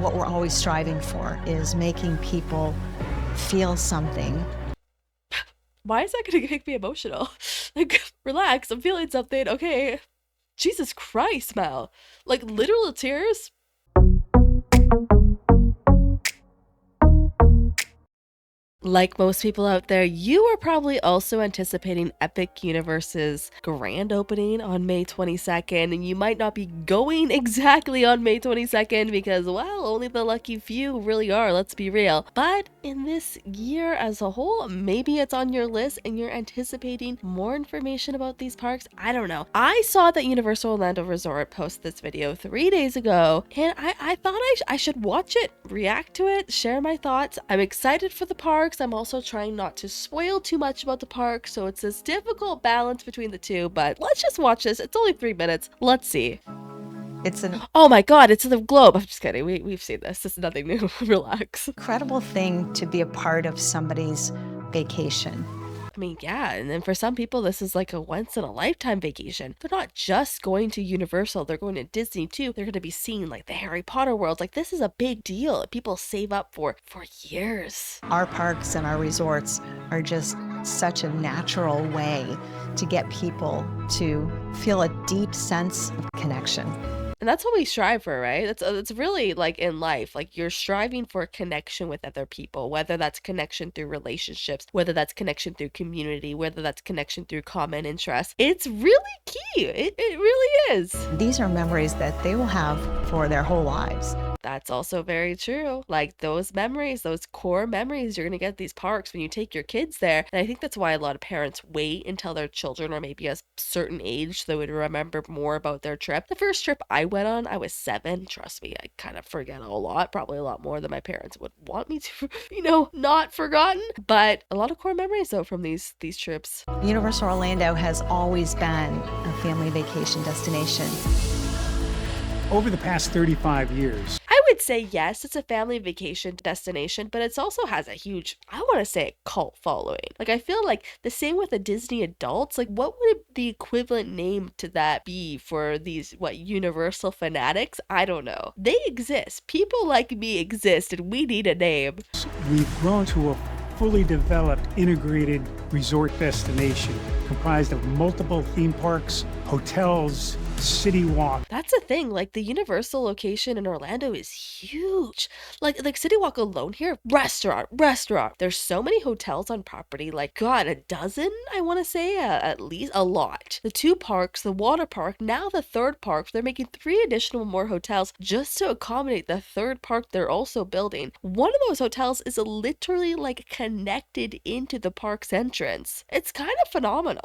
what we're always striving for is making people feel something. Why is that gonna make me emotional? Like, relax, I'm feeling something, okay. Jesus Christ, Mel. Like, literal tears? Like most people out there, you are probably also anticipating Epic Universe's grand opening on May 22nd, and you might not be going exactly on May 22nd because, well, only the lucky few really are, let's be real. But in this year as a whole, maybe it's on your list and you're anticipating more information about these parks. I don't know. I saw that Universal Orlando Resort post this video 3 days ago, and I thought I should watch it, react to it, share my thoughts. I'm excited for the park. I'm also trying not to spoil too much about the park, so it's this difficult balance between the two, but let's just watch this. It's only 3 minutes. Let's see. It's an Oh my god, it's the globe. I'm just kidding. We've seen this. This is nothing new. Relax. incredible thing to be a part of somebody's vacation. I mean, yeah, and then for some people, this is like a once-in-a-lifetime vacation. They're not just going to Universal, they're going to Disney too. They're going to be seeing like the Harry Potter world. Like, this is a big deal. People save up for years. Our parks and our resorts are just such a natural way to get people to feel a deep sense of connection. And that's what we strive for, right? That's really like in life, like you're striving for a connection with other people, whether that's connection through relationships, whether that's connection through community, whether that's connection through common interests. It's really key. It really is. These are memories that they will have for their whole lives. That's also very true. Like those memories, those core memories you're going to get at these parks when you take your kids there. And I think that's why a lot of parents wait until their children are maybe a certain age so they would remember more about their trip. The first trip I went on, I was 7. Trust me, I kind of forget a lot, probably a lot more than my parents would want me to, not forgotten. But a lot of core memories though from these trips. Universal Orlando has always been a family vacation destination. Over the past 35 years, I would say yes, it's a family vacation destination, but it also has a huge, I want to say, cult following. Like, I feel like the same with the Disney adults. Like, what would the equivalent name to that be for these, Universal fanatics? I don't know. They exist. People like me exist, and we need a name. we've grown to a fully developed, integrated resort destination comprised of multiple theme parks, hotels, city walk. That's the thing, like the Universal location in Orlando is huge. Like City Walk alone here, restaurant. There's so many hotels on property, like God, a dozen, I want to say, at least a lot. The 2 parks, the water park, now the 3rd park, they're making 3 additional more hotels just to accommodate the 3rd park they're also building. One of those hotels is literally like connected into the park's entrance. It's kind of phenomenal.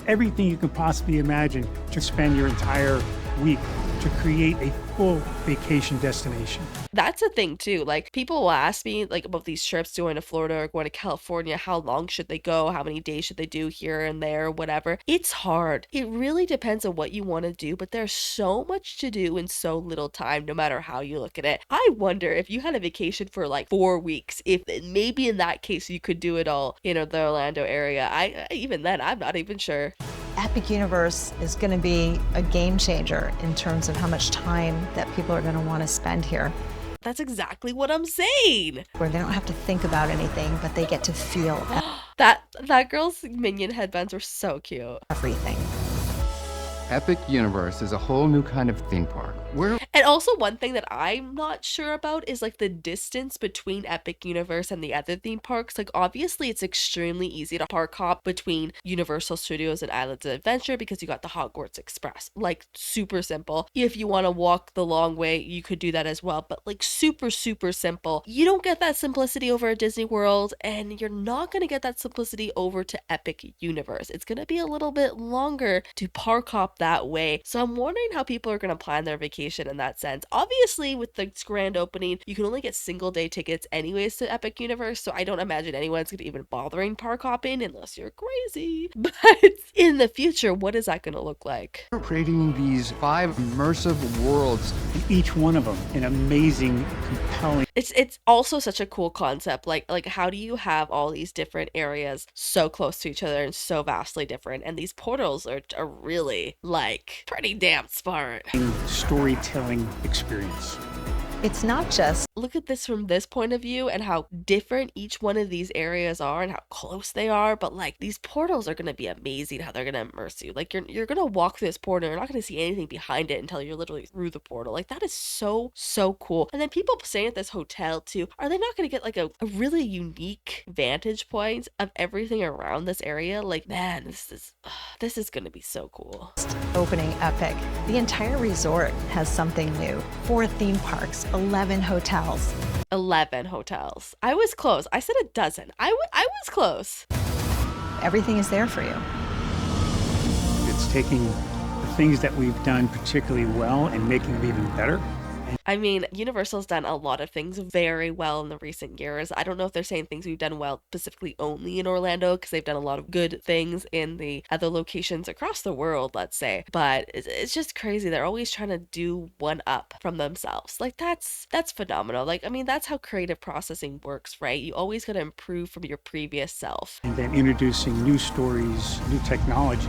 Everything you can possibly imagine to spend your entire week to create a full vacation destination. That's a thing too. Like, people will ask me like about these trips going to Florida or going to California. How long should they go? How many days should they do here and there? Whatever. It's hard. It really depends on what you want to do, but there's so much to do in so little time, no matter how you look at it. I wonder if you had a vacation for like 4 weeks, if maybe in that case you could do it all, the Orlando area. Even then, I'm not even sure. Epic Universe is going to be a game changer in terms of how much time that people are going to want to spend here. That's exactly what I'm saying. Where they don't have to think about anything, but they get to feel That girl's minion headbands were so cute. everything. Epic Universe is a whole new kind of theme park. And also one thing that I'm not sure about is like the distance between Epic Universe and the other theme parks. Like, obviously it's extremely easy to park hop between Universal Studios and Islands of Adventure because you got the Hogwarts Express. Like, super simple. If you want to walk the long way, you could do that as well. But like super simple. You don't get that simplicity over at Disney World, and you're not going to get that simplicity over to Epic Universe. It's going to be a little bit longer to park hop that way. So I'm wondering how people are going to plan their vacation in that sense. Obviously, with the grand opening, you can only get single day tickets anyways to Epic Universe, so I don't imagine anyone's going to even bothering park hopping unless you're crazy. But in the future, what is that going to look like? We're creating these 5 immersive worlds. And each one of them an amazing, compelling. It's also such a cool concept. Like how do you have all these different areas so close to each other and so vastly different? And these portals are really like pretty damn smart. Storytelling experience. It's not just Look at this from this point of view and how different each one of these areas are and how close they are, but like these portals are going to be amazing how they're going to immerse you. Like you're going to walk through this portal, you're not going to see anything behind it until you're literally through the portal. Like that is so cool. And then people staying at this hotel too, are they not going to get like a really unique vantage point of everything around this area? Like man, this is going to be so cool. opening Epic. The entire resort has something new. 4 theme parks, 11 hotels. 11 hotels. I was close. I said a dozen. I was close. Everything is there for you. It's taking the things that we've done particularly well and making them even better. I mean, Universal's done a lot of things very well in the recent years. I don't know if they're saying things we've done well specifically only in Orlando, because they've done a lot of good things in the other locations across the world, let's say. But it's just crazy. They're always trying to do one up from themselves. Like that's phenomenal. Like, I mean, that's how creative processing works, right? You always got to improve from your previous self. And then introducing new stories, new technology.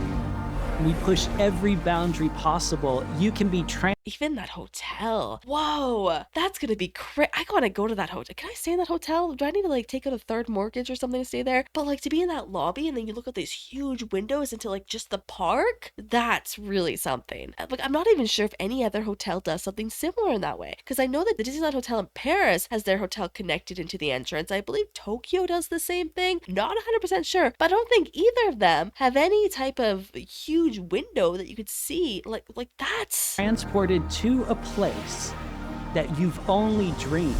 We push every boundary possible. You can be Even that hotel. Whoa, that's gonna be crazy. I gotta go to that hotel. Can I stay in that hotel? Do I need to like take out a third mortgage or something to stay there? But like to be in that lobby and then you look at these huge windows into like just the park, that's really something. Like I'm not even sure if any other hotel does something similar in that way. Because I know that the Disneyland Hotel in Paris has their hotel connected into the entrance. I believe Tokyo does the same thing. Not 100% sure, but I don't think either of them have any type of huge window that you could see. Like that's transported to a place that you've only dreamed.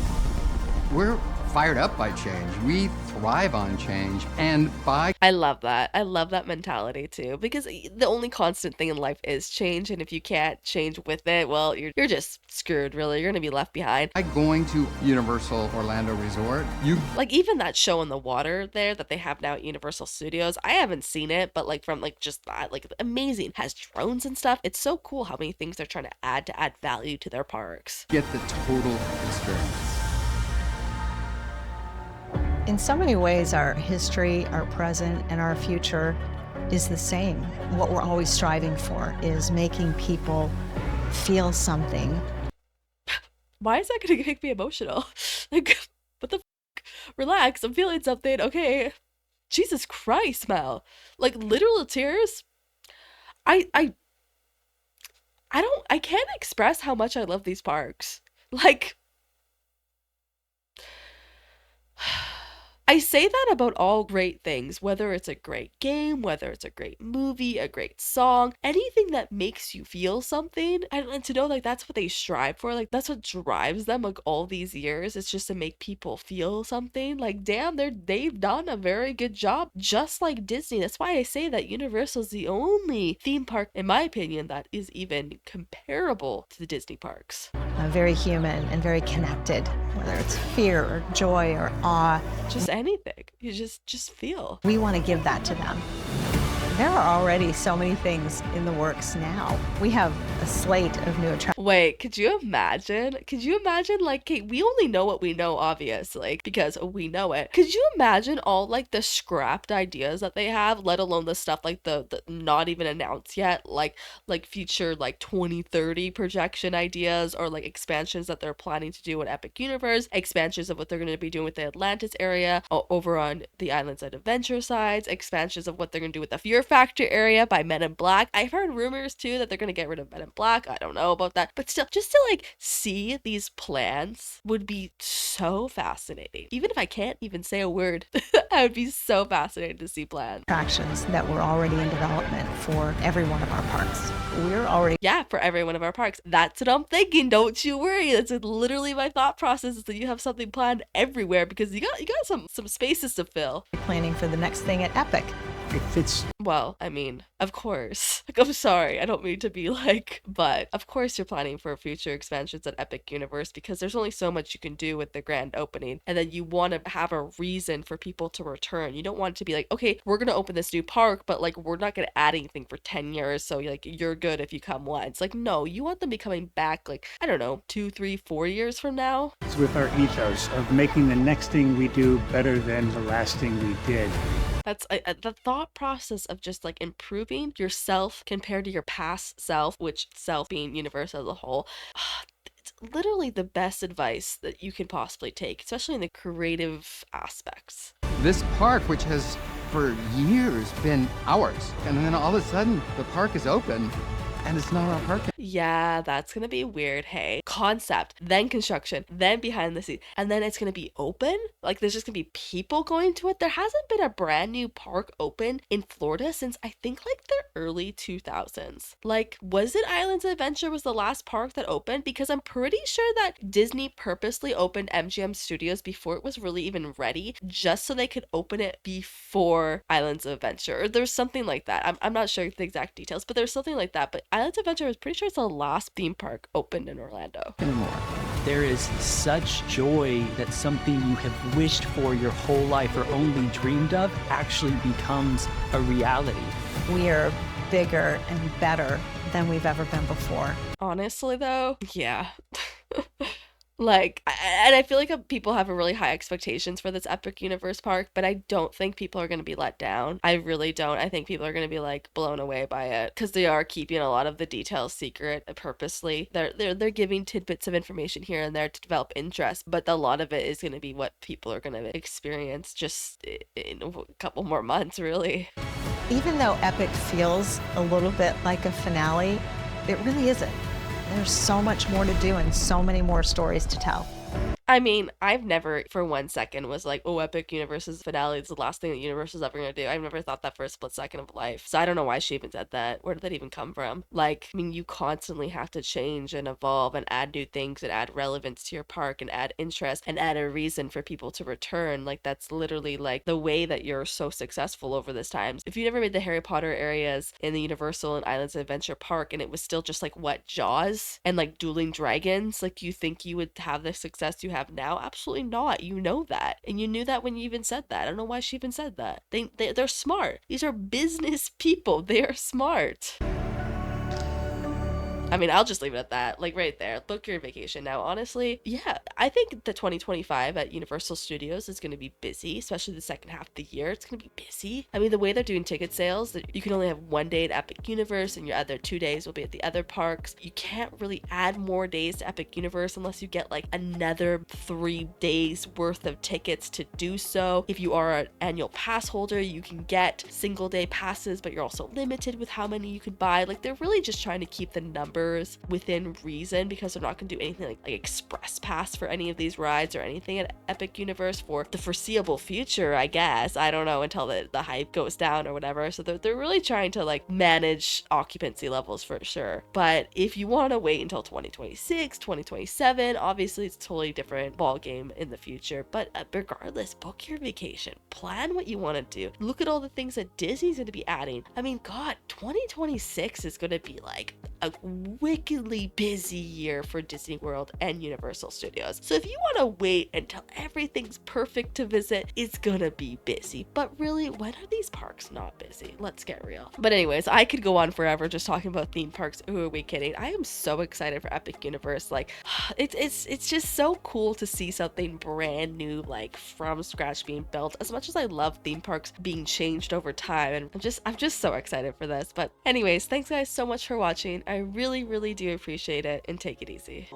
We're fired up by change. We thrive on change. And by I love that. I love that mentality too, because the only constant thing in life is change, and if you can't change with it, well, you're just screwed, really. You're gonna be left behind. going to Universal Orlando Resort, you Like even that show in the water there that they have now at Universal Studios, I haven't seen it, but like from like just that, like amazing. Has drones and stuff. It's so cool how many things they're trying to add value to their parks. get the total experience. In so many ways, our history, our present, and our future is the same. What we're always striving for is making people feel something. Why is that gonna make me emotional? Like, what the f? Relax, I'm feeling something, okay. Jesus Christ, Mel. Like, literal tears? I can't express how much I love these parks. Like, I say that about all great things, whether it's a great game, whether it's a great movie, a great song, anything that makes you feel something, and to know like that's what they strive for, like that's what drives them like all these years. It's just to make people feel something. Like damn, they've done a very good job, just like Disney. That's why I say that Universal's the only theme park, in my opinion, that is even comparable to the Disney parks. Very human and very connected, whether it's fear or joy or awe. Just anything. You just feel. We want to give that to them. There are already so many things in the works now. We have a slate of new attractions. Wait, could you imagine? Could you imagine, like, Kate, we only know what we know, obviously, because we know it. Could you imagine all, like, the scrapped ideas that they have, let alone the stuff, like, the not even announced yet, like future, like, 2030 projection ideas, or, like, expansions that they're planning to do in Epic Universe, expansions of what they're going to be doing with the Atlantis area, over on the Islands of Adventure sides, expansions of what they're going to do with the Fear Factor area by Men in Black. I've heard rumors too that they're gonna get rid of Men in Black. I don't know about that, but still, just to like see these plans would be so fascinating. Even if I can't even say a word, I would be so fascinated to see plans. Attractions that were already in development for every one of our parks. We're already For every one of our parks. That's what I'm thinking. Don't you worry. That's literally my thought process, is that you have something planned everywhere, because you got some spaces to fill. planning for the next thing at Epic. It fits. Well, I mean, of course. Like, I'm sorry, I don't mean to be like, but of course you're planning for future expansions at Epic Universe, because there's only so much you can do with the grand opening, and then you want to have a reason for people to return. You don't want it to be like, okay, we're gonna open this new park, but like we're not gonna add anything for 10 years, so like you're good if you come once. Like, no, you want them to be coming back, like, I don't know, 2, 3, 4 years from now. It's with our ethos of making the next thing we do better than the last thing we did. That's the thought process of just like improving yourself compared to your past self, which self being universe as a whole. literally the best advice that you can possibly take, especially in the creative aspects. This park, which has for years been ours, and then all of a sudden the park is open and it's not our park. Yeah, that's gonna be weird, hey. Concept, then construction, then behind the scenes, and then it's gonna be open? Like, there's just gonna be people going to it? There hasn't been a brand new park open in Florida since I think like the early 2000s. Like, was it Islands of Adventure was the last park that opened? Because I'm pretty sure that Disney purposely opened MGM Studios before it was really even ready, just so they could open it before Islands of Adventure. Or there's something like that. I'm not sure the exact details, but there's something like that. But Islands of Adventure, I was pretty sure it's the last theme park opened in Orlando. There is such joy that something you have wished for your whole life or only dreamed of actually becomes a reality. We are bigger and better than we've ever been before. Honestly, though, yeah. Like, and I feel like people have a really high expectations for this Epic Universe park, but I don't think people are going to be let down. I really don't. I think people are going to be like blown away by it because they are keeping a lot of the details secret purposely. They're giving tidbits of information here and there to develop interest, but a lot of it is going to be what people are going to experience just in a couple more months, really. Even though Epic feels a little bit like a finale, it really isn't. There's so much more to do and so many more stories to tell. I mean, I've never for 1 second was like, oh, Epic Universe's finale is the last thing that Universe is ever going to do. I've never thought that for a split second of life. So I don't know why she even said that. Where did that even come from? Like, I mean, you constantly have to change and evolve and add new things and add relevance to your park and add interest and add a reason for people to return. Like, that's literally like the way that you're so successful over this time. If you never made the Harry Potter areas in the Universal and Islands of Adventure park and it was still just like what, Jaws and like dueling dragons, like you think you would have the success you have now? Absolutely not. You know that, and you knew that when you even said that. I don't know why she even said that. They're smart. These are business people. They are smart. I mean, I'll just leave it at that, like right there. Book your vacation now. Honestly, yeah, I think the 2025 at Universal Studios is going to be busy, especially the second half of the year. It's going to be busy. I mean, the way they're doing ticket sales, that you can only have 1 day at Epic Universe and your other 2 days will be at the other parks. You can't really add more days to Epic Universe unless you get like another 3 days worth of tickets to do so. If you are an annual pass holder, you can get single day passes, but you're also limited with how many you can buy. Like, they're really just trying to keep the numbers within reason because they're not going to do anything like express pass for any of these rides or anything at Epic Universe for the foreseeable future, I guess. I don't know, until the hype goes down or whatever. So they're really trying to like manage occupancy levels for sure. But if you want to wait until 2026, 2027, obviously it's a totally different ball game in the future. But regardless, book your vacation, plan what you want to do, look at all the things that Disney's going to be adding. I mean, God, 2026 is going to be like a wickedly busy year for Disney World and Universal Studios. So if you want to wait until everything's perfect to visit, it's gonna be busy. But really, when are these parks not busy? Let's get real. But anyways, I could go on forever just talking about theme parks. Who are we kidding? I am so excited for Epic Universe. Like, it's just so cool to see something brand new, like from scratch being built. As much as I love theme parks being changed over time, and I'm just so excited for this. But anyways, thanks guys so much for watching. I really do appreciate it, and take it easy.